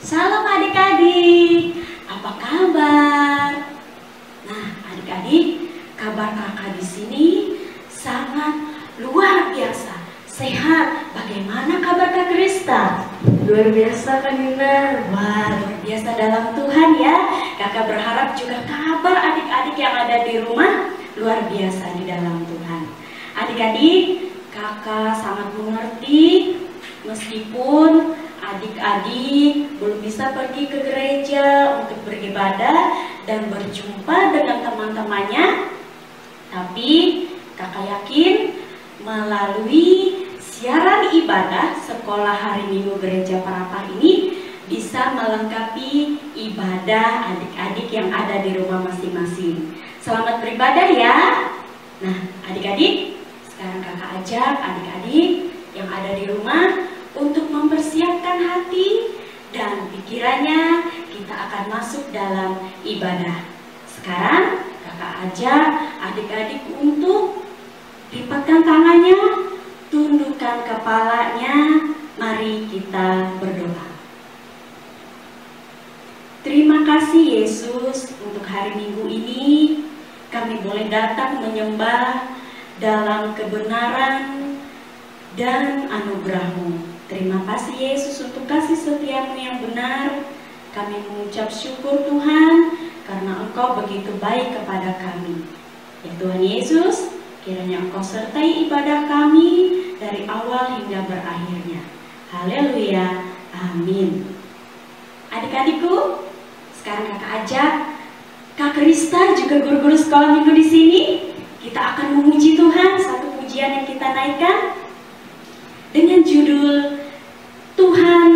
Salam adik-adik, apa kabar? Nah, adik-adik, kabar kakak di sini sangat luar biasa, sehat. Bagaimana kabar Kak Krista? Luar biasa Kak Nina. Wah, luar biasa dalam Tuhan ya. Kakak berharap juga kabar adik-adik yang ada di rumah luar biasa di dalam Tuhan. Adik-adik, kakak sangat mengerti meskipun adik-adik belum bisa pergi ke gereja untuk beribadah dan berjumpa dengan teman-temannya, tapi kakak yakin melalui siaran ibadah sekolah hari Minggu Gereja Parapah ini bisa melengkapi ibadah adik-adik yang ada di rumah masing-masing. Selamat beribadah ya. Nah, adik-adik, sekarang kakak ajak adik-adik yang ada di rumah untuk mempersiapkan hati dan pikirannya, kita akan masuk dalam ibadah. Sekarang kakak ajak adik-adik untuk lipatkan tangannya, tundukkan kepalanya, mari kita berdoa. Terima kasih Yesus untuk hari Minggu ini kami boleh datang menyembah dalam kebenaran dan anugerah-Mu. Terima kasih Yesus untuk kasih setiamu yang benar. Kami mengucap syukur Tuhan karena Engkau begitu baik kepada kami. Ya Tuhan Yesus, kiranya Engkau sertai ibadah kami dari awal hingga berakhirnya. Haleluya, amin. Adik-adikku, sekarang kakak ajak Kak Krista juga guru-guru sekolah minggu di sini. Kita akan memuji Tuhan, satu pujian yang kita naikkan dengan judul Tuhan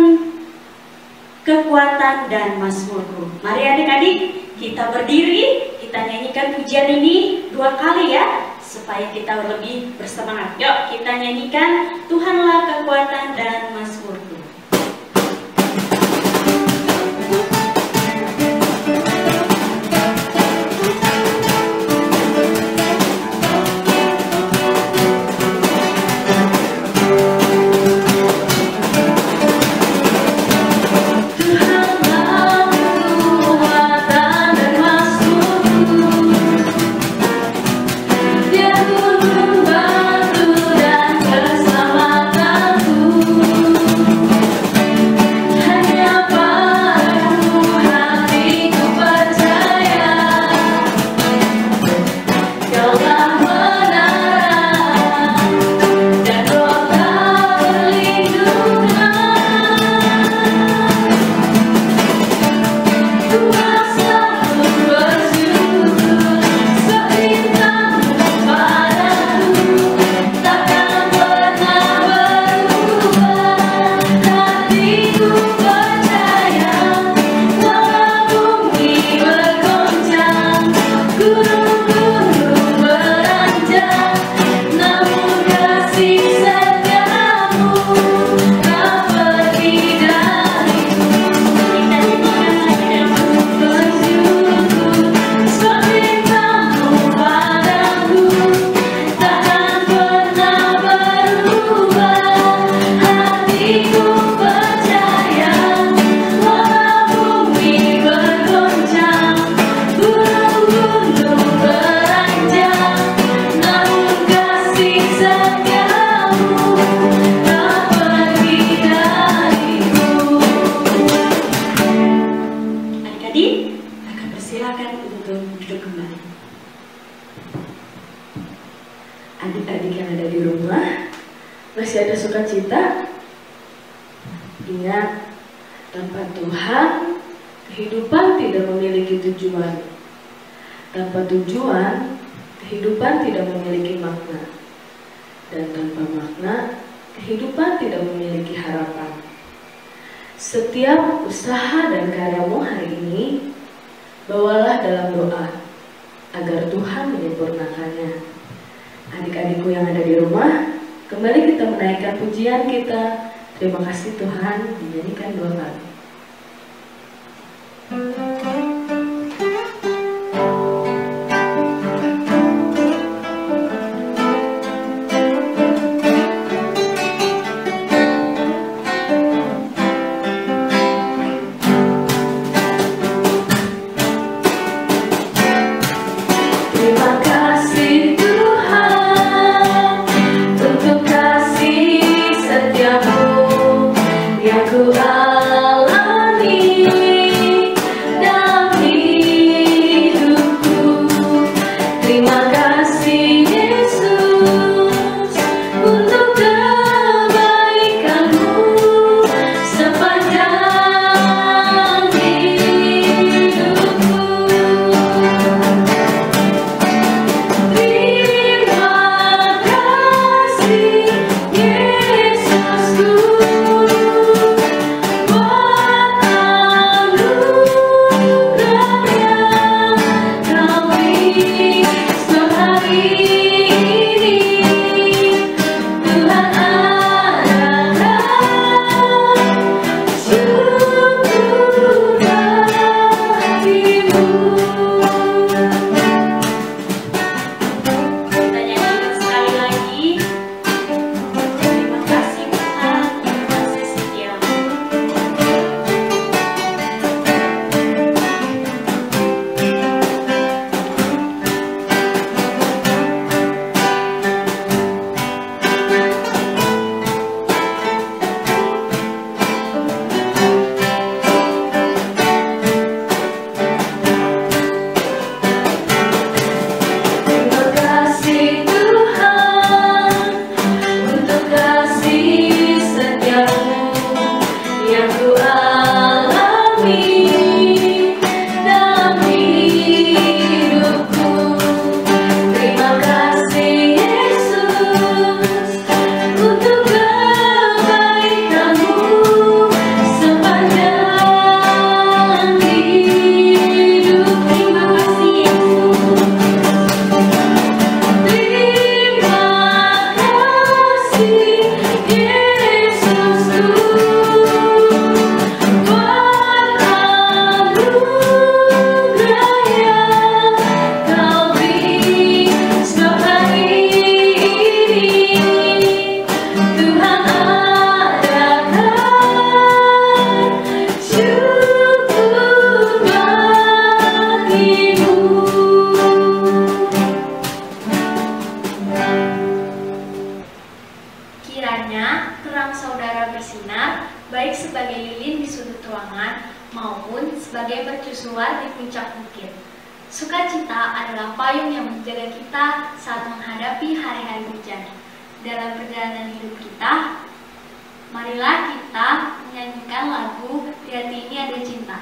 Kekuatan dan Mazmurku. Mari adik-adik kita berdiri, kita nyanyikan pujian ini 2 kali ya, supaya kita lebih bersemangat. Yuk kita nyanyikan Tuhanlah Kekuatan dan Mazmurku. Adik-adik yang ada di rumah, masih ada sukacita? Ingat, tanpa Tuhan, kehidupan tidak memiliki tujuan. Tanpa tujuan, kehidupan tidak memiliki makna. Dan tanpa makna, kehidupan tidak memiliki harapan. Setiap usaha dan karyamu hari ini, bawalah dalam doa, agar Tuhan menyempurnakannya. Adik-adikku yang ada di rumah, kembali kita menaikkan pujian kita. Terima kasih Tuhan, dinyanyikan 2 kali. Kiranya terang saudara bersinar, baik sebagai lilin di sudut ruangan, maupun sebagai mercusuar di puncak bukit. Sukacita adalah payung yang menjaga kita saat menghadapi hari-hari hujan. Dalam perjalanan hidup kita, marilah kita menyanyikan lagu Di Hati Ini Ada Cinta.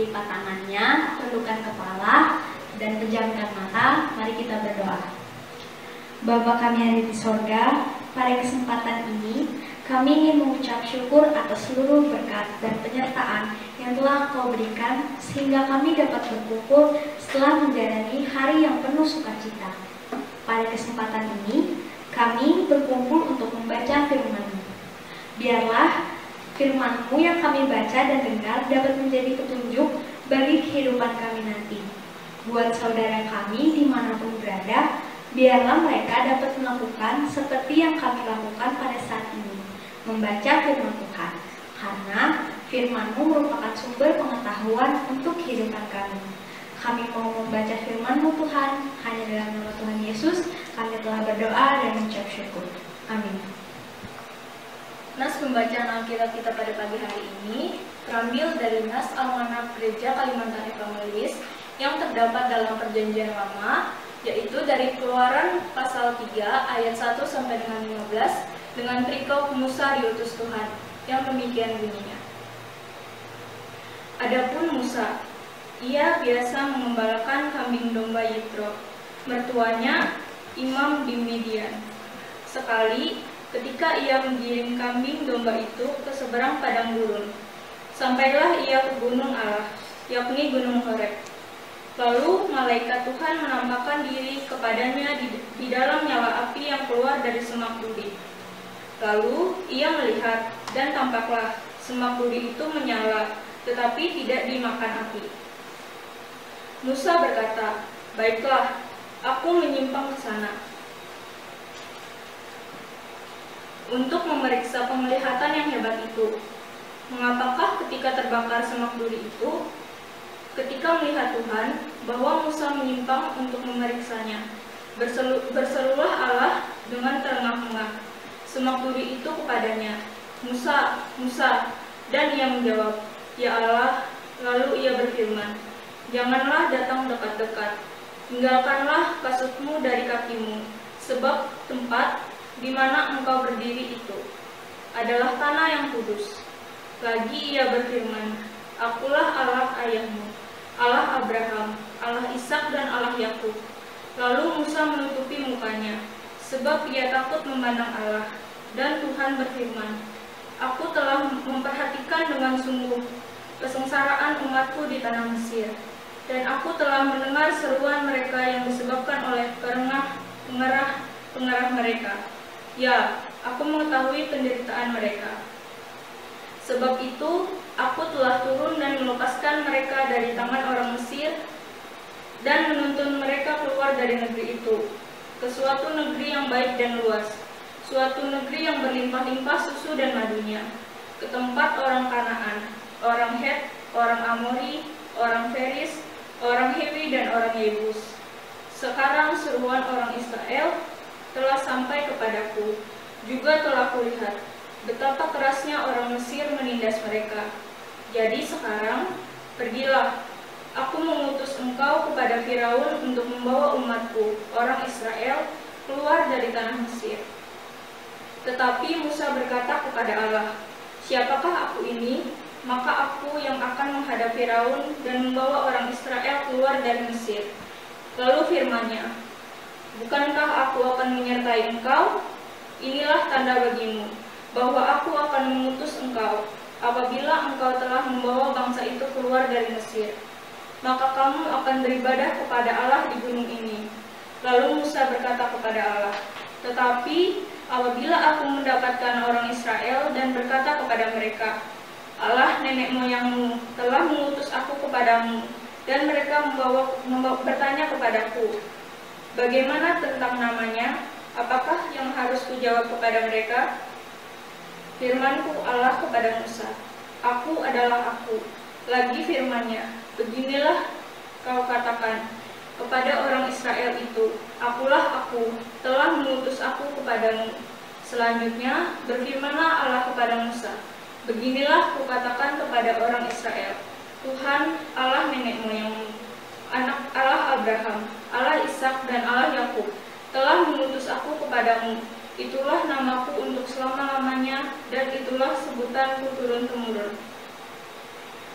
Lipat tangannya, tundukkan kepala, dan pejamkan mata. Mari kita berdoa. Bapa kami yang ada di sorga, pada kesempatan ini kami ingin mengucap syukur atas seluruh berkat dan penyertaan yang telah Kau berikan sehingga kami dapat berkumpul setelah menjalani hari yang penuh sukacita. Pada kesempatan ini kami berkumpul untuk membaca firman-Mu. Biarlah firman-Mu yang kami baca dan dengar dapat menjadi petunjuk bagi kehidupan kami nanti. Buat saudara kami dimanapun berada, biarlah mereka dapat melakukan seperti yang kami lakukan pada saat ini, membaca firman Tuhan. Karena firman-Mu merupakan sumber pengetahuan untuk kehidupan kami. Kami mau membaca firman-Mu Tuhan, hanya dalam nama Tuhan Yesus kami telah berdoa dan mengucap syukur. Amin. Nas pembacaan Alkitab kita pada pagi hari ini terambil dari Nas Almanak Gereja Kalimantan Evangelis yang terdapat dalam Perjanjian Lama, yaitu dari Keluaran pasal 3 ayat 1 sampai dengan 15 dengan perikop Musa diutus Tuhan yang demikian bunyinya. Adapun Musa, ia biasa mengembalakan kambing domba Yitro, mertuanya imam di Midian. Sekali ketika ia menggiring kambing domba itu ke seberang padang gurun, sampailah ia ke gunung Allah, yakni gunung Horeb. Lalu malaikat Tuhan menampakkan diri kepadanya di dalam nyala api yang keluar dari semak duri. Lalu ia melihat, dan tampaklah semak duri itu menyala, tetapi tidak dimakan api. Musa berkata, "Baiklah, aku menyimpang ke sana untuk memeriksa penglihatan yang hebat itu. Mengapakah ketika terbakar semak duri itu, ketika melihat Tuhan bahwa Musa menyimpang untuk memeriksanya, berserulah Allah dengan terengah-engah semak duri itu kepadanya, 'Musa, Musa,' dan ia menjawab, 'Ya Allah.' Lalu ia berfirman, 'Janganlah datang dekat-dekat, tinggalkanlah kasutmu dari kakimu, sebab tempat di mana engkau berdiri itu adalah tanah yang kudus.' Lagi ia berfirman, 'Akulah Allah ayahmu, Allah Abraham, Allah Ishak dan Allah Yakub.' Lalu Musa menutupi mukanya, sebab ia takut memandang Allah. Dan Tuhan berfirman, 'Aku telah memperhatikan dengan sungguh kesengsaraan umatku di tanah Mesir, dan aku telah mendengar seruan mereka yang disebabkan oleh pengerah mereka. Ya, aku mengetahui penderitaan mereka. Sebab itu, aku telah turun dan melepaskan mereka dari tangan orang Mesir dan menuntun mereka keluar dari negeri itu, ke suatu negeri yang baik dan luas, suatu negeri yang berlimpah-limpah susu dan madunya, ke tempat orang Kanaan, orang Het, orang Amori, orang Feris, orang Hewi dan orang Yebus. Sekarang seruan orang Israel telah sampai kepadaku, juga telah kulihat betapa kerasnya orang Mesir menindas mereka. Jadi sekarang, pergilah, aku mengutus engkau kepada Firaun untuk membawa umatku, orang Israel, keluar dari tanah Mesir.' Tetapi Musa berkata kepada Allah, 'Siapakah aku ini? Maka aku yang akan menghadap Firaun dan membawa orang Israel keluar dari Mesir.' Lalu firman-Nya, 'Bukankah aku akan menyertai engkau? Inilah tanda bagimu, bahwa aku akan mengutus engkau apabila engkau telah membawa bangsa itu keluar dari Mesir. Maka kamu akan beribadah kepada Allah di gunung ini.' Lalu Musa berkata kepada Allah, 'Tetapi apabila aku mendapatkan orang Israel dan berkata kepada mereka, Allah nenek moyangmu telah mengutus aku kepadamu, dan mereka bertanya kepadaku, bagaimana tentang namanya? Apakah yang harus kujawab kepada mereka?' Firman-Ku Allah kepada Musa, 'Aku adalah aku.' Lagi firman-Nya, 'Beginilah kau katakan kepada orang Israel itu, Akulah aku, telah mengutus aku kepadamu.' Selanjutnya berfirmanlah Allah kepada Musa, 'Beginilah kukatakan kepada orang Israel, Tuhan Allah nenek moyangmu, Allah Abraham, Allah Ishak dan Allah Yakub telah mengutus aku kepadamu. Itulah namaku untuk selama-lamanya, dan itulah sebutanku turun-temurun.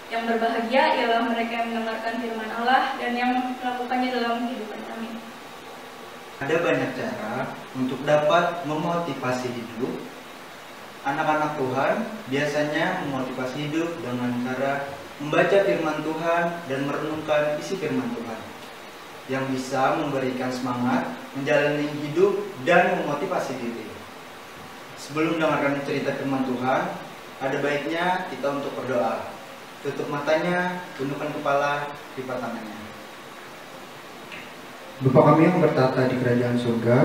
Yang berbahagia ialah mereka yang mendengarkan firman Allah dan yang melakukannya dalam kehidupan kami.'" Ada banyak cara untuk dapat memotivasi hidup. Anak-anak Tuhan biasanya memotivasi hidup dengan cara membaca firman Tuhan dan merenungkan isi firman Tuhan, yang bisa memberikan semangat menjalani hidup dan memotivasi diri. Sebelum mendengarkan cerita firman Tuhan, ada baiknya kita untuk berdoa. Tutup matanya, tundukkan kepala, lipat tangannya. Bapa kami yang bertata di kerajaan surga,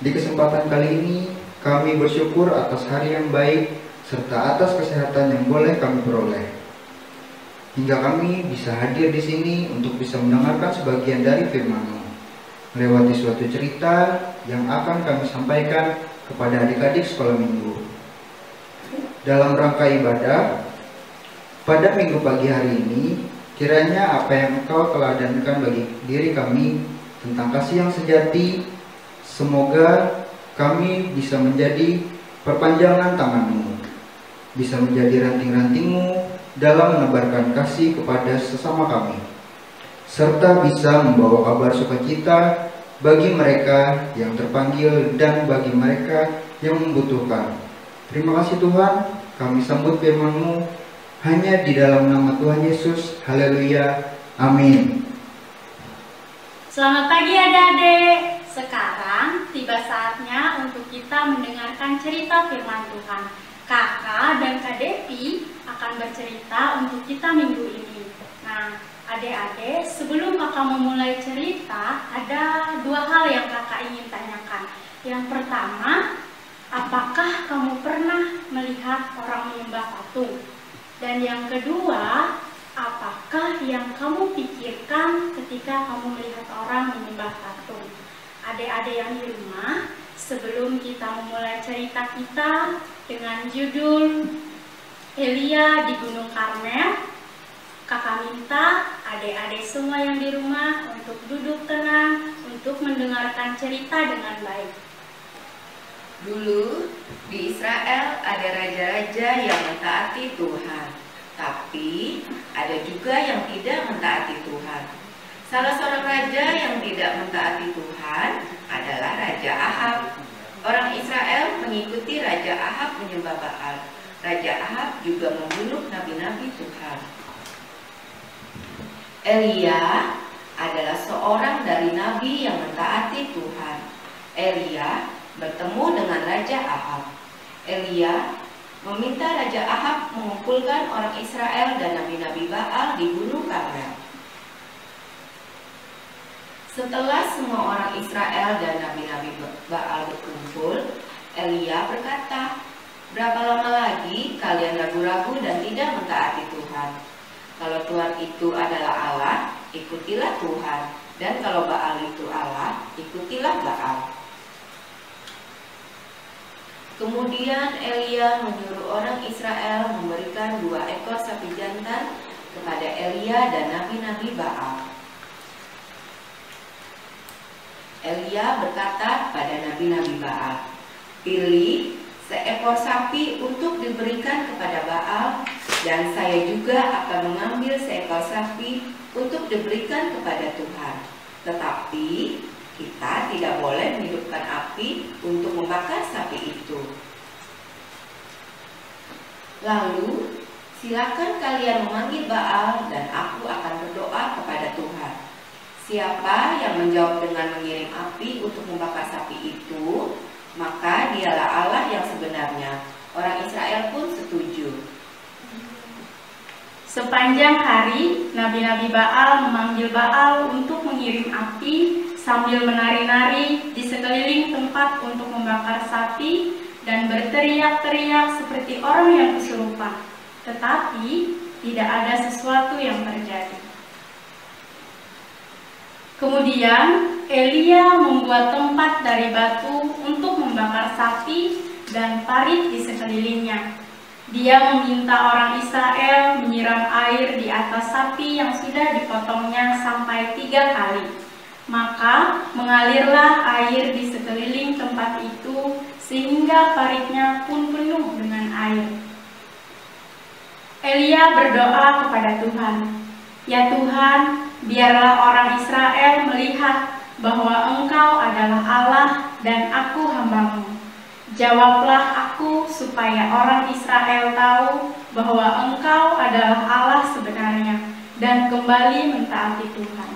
di kesempatan kali ini kami bersyukur atas hari yang baik serta atas kesehatan yang boleh kami peroleh. Hingga kami bisa hadir di sini untuk bisa mendengarkan sebagian dari firman-Mu, melewati suatu cerita yang akan kami sampaikan kepada adik-adik sekolah minggu. Dalam rangka ibadah, pada minggu pagi hari ini, kiranya apa yang Engkau teladankan bagi diri kami tentang kasih yang sejati, semoga kami bisa menjadi perpanjangan tangan-Mu, bisa menjadi ranting-ranting-Mu dalam menebarkan kasih kepada sesama kami, serta bisa membawa kabar sukacita bagi mereka yang terpanggil dan bagi mereka yang membutuhkan. Terima kasih Tuhan, kami sambut firman-Mu hanya di dalam nama Tuhan Yesus. Haleluya, amin. Selamat pagi adik-adik. Sekarang tiba saatnya untuk kita mendengarkan cerita firman Tuhan. Kakak dan dan Kak Devi akan bercerita untuk kita minggu ini. Nah, adik-adik, sebelum kakak memulai cerita, ada dua hal yang kakak ingin tanyakan. Yang pertama, apakah kamu pernah melihat orang menyembah patung? Dan yang kedua, apakah yang kamu pikirkan ketika kamu melihat orang menyembah patung? Adik-adik yang di rumah, sebelum kita memulai cerita kita dengan judul Elia di Gunung Karmel, kakak minta adik-adik semua yang di rumah untuk duduk tenang, untuk mendengarkan cerita dengan baik. Dulu di Israel ada raja-raja yang mentaati Tuhan, tapi ada juga yang tidak mentaati Tuhan. Salah seorang raja yang tidak mentaati Tuhan adalah Raja Ahab. Orang Israel mengikuti Raja Ahab menyembah Baal. Raja Ahab juga membunuh nabi-nabi Tuhan. Elia adalah seorang dari nabi yang mentaati Tuhan. Elia bertemu dengan Raja Ahab. Elia meminta Raja Ahab mengumpulkan orang Israel dan nabi-nabi Baal di Gunung Karmel. Setelah semua orang Israel dan nabi-nabi Baal berkumpul, Elia berkata, "Berapa lama lagi kalian ragu-ragu dan tidak mentaati Tuhan? Kalau Tuhan itu adalah Allah, ikutilah Tuhan. Dan kalau Baal itu Allah, ikutilah Baal." Kemudian Elia menyuruh orang Israel memberikan 2 ekor sapi jantan kepada Elia dan nabi-nabi Baal. Elia berkata pada nabi-nabi Baal, "Pilih seekor sapi untuk diberikan kepada Baal, dan saya juga akan mengambil seekor sapi untuk diberikan kepada Tuhan. Tetapi kita tidak boleh menghidupkan api untuk membakar sapi itu. Lalu silakan kalian memanggil Baal dan aku akan berdoa kepada Tuhan. Siapa yang menjawab dengan mengirim api untuk membakar sapi itu, maka dialah Allah yang sebenarnya." Orang Israel pun setuju. Sepanjang hari, nabi-nabi Baal memanggil Baal untuk mengirim api sambil menari-nari di sekeliling tempat untuk membakar sapi dan berteriak-teriak seperti orang yang kesurupan. Tetapi tidak ada sesuatu yang terjadi. Kemudian Elia membuat tempat dari batu untuk membakar sapi dan parit di sekelilingnya. Dia meminta orang Israel menyiram air di atas sapi yang sudah dipotongnya sampai 3 kali. Maka mengalirlah air di sekeliling tempat itu sehingga paritnya pun penuh dengan air. Elia berdoa kepada Tuhan, "Ya Tuhan, biarlah orang Israel melihat bahwa Engkau adalah Allah dan aku hamba-Mu. Jawablah aku supaya orang Israel tahu bahwa Engkau adalah Allah sebenarnya dan kembali mentaati Tuhan."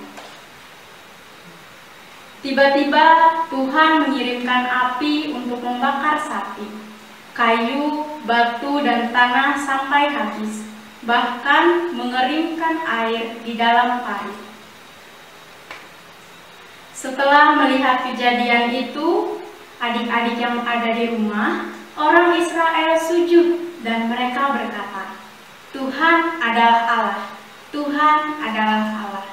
Tiba-tiba Tuhan mengirimkan api untuk membakar sapi, kayu, batu, dan tanah sampai habis, bahkan mengeringkan air di dalam parit. Setelah melihat kejadian itu, adik-adik yang ada di rumah, orang Israel sujud dan mereka berkata, "Tuhan adalah Allah, Tuhan adalah Allah."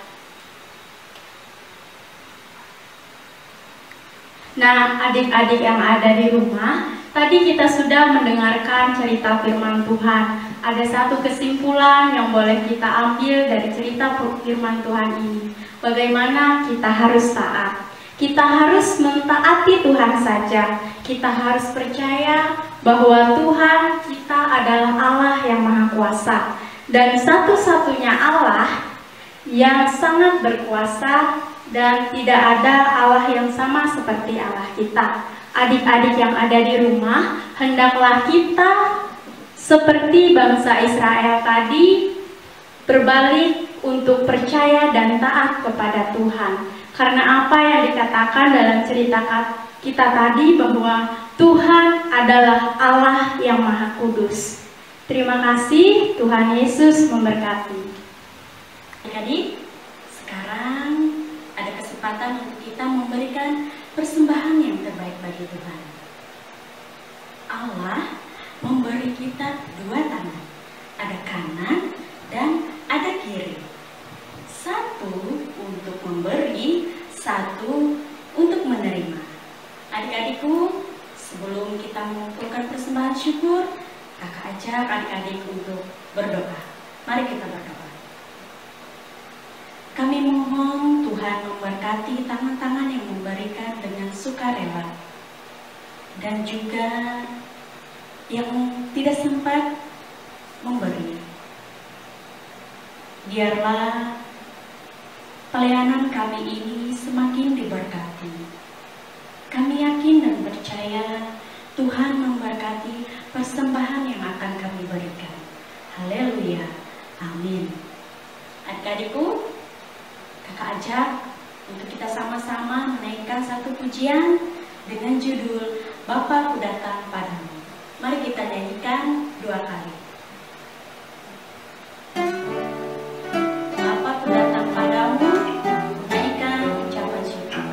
Nah, adik-adik yang ada di rumah, tadi kita sudah mendengarkan cerita firman Tuhan. Ada satu kesimpulan yang boleh kita ambil dari cerita firman Tuhan ini. Bagaimana kita harus taat. Kita harus mentaati Tuhan saja. Kita harus percaya bahwa Tuhan kita adalah Allah yang Maha Kuasa. Dan satu-satunya Allah yang sangat berkuasa dan tidak ada Allah yang sama seperti Allah kita. Adik-adik yang ada di rumah, hendaklah kita seperti bangsa Israel tadi berbalik untuk percaya dan taat kepada Tuhan. Karena apa yang dikatakan dalam cerita kita tadi bahwa Tuhan adalah Allah yang Maha Kudus. Terima kasih, Tuhan Yesus memberkati. Adik-adik, sekarang ada kesempatan untuk kita memberikan persembahan yang terbaik bagi Tuhan. Allah memberi kita dua tangan, ada kanan dan ada kiri. Satu untuk memberi, satu untuk menerima. Adik-adikku, sebelum kita mengumpulkan persembahan syukur, kakak ajak adik-adik untuk berdoa. Mari kita berdoa. Kami mohon Tuhan memberkati tangan-tangan yang memberikan dengan sukarela, dan juga yang tidak sempat memberi. Biarlah pelayanan kami ini semakin diberkati. Kami yakin dan percaya Tuhan memberkati persembahan yang akan kami berikan. Haleluya. Amin. Adik-adikku, kakak ajak untuk kita sama-sama menaikkan satu pujian dengan judul Bapa Ku Datang Padamu. Mari kita nyanyikan 2 kali. Bapa Ku Datang Padamu, naikkan ucapan syukur.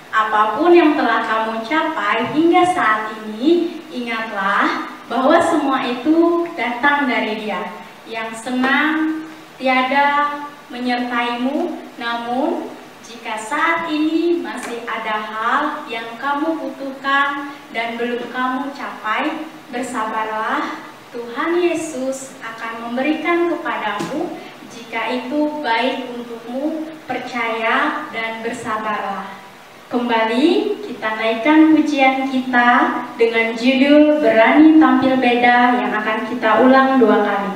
Apapun yang telah kamu capai hingga saat ini, ingatlah bahwa semua itu datang dari Dia yang senang tiada menyertaimu. Namun, jika saat ini masih ada hal yang kamu butuhkan dan belum kamu capai, bersabarlah. Tuhan Yesus akan memberikan kepadamu jika itu baik untukmu. Percaya dan bersabarlah. Kembali kita naikkan pujian kita dengan judul Berani Tampil Beda yang akan kita ulang 2 kali.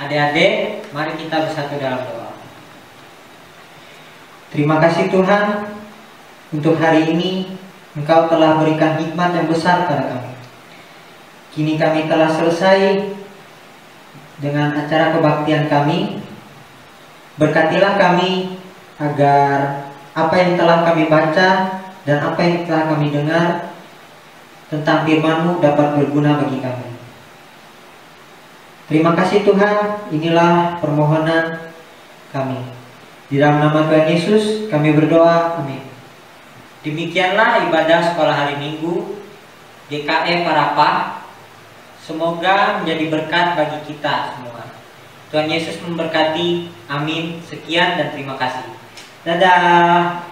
Adik-adik, mari kita bersatu dalam doa. Terima kasih Tuhan, untuk hari ini Engkau telah berikan hikmat yang besar pada kami. Kini kami telah selesai dengan acara kebaktian kami. Berkatilah kami agar apa yang telah kami baca dan apa yang telah kami dengar tentang firman-Mu dapat berguna bagi kami. Terima kasih Tuhan, inilah permohonan kami. Di dalam nama Tuhan Yesus kami berdoa, amin. Demikianlah ibadah sekolah hari Minggu GKE Parapah. Semoga menjadi berkat bagi kita semua. Tuhan Yesus memberkati, amin. Sekian dan terima kasih. Dadah.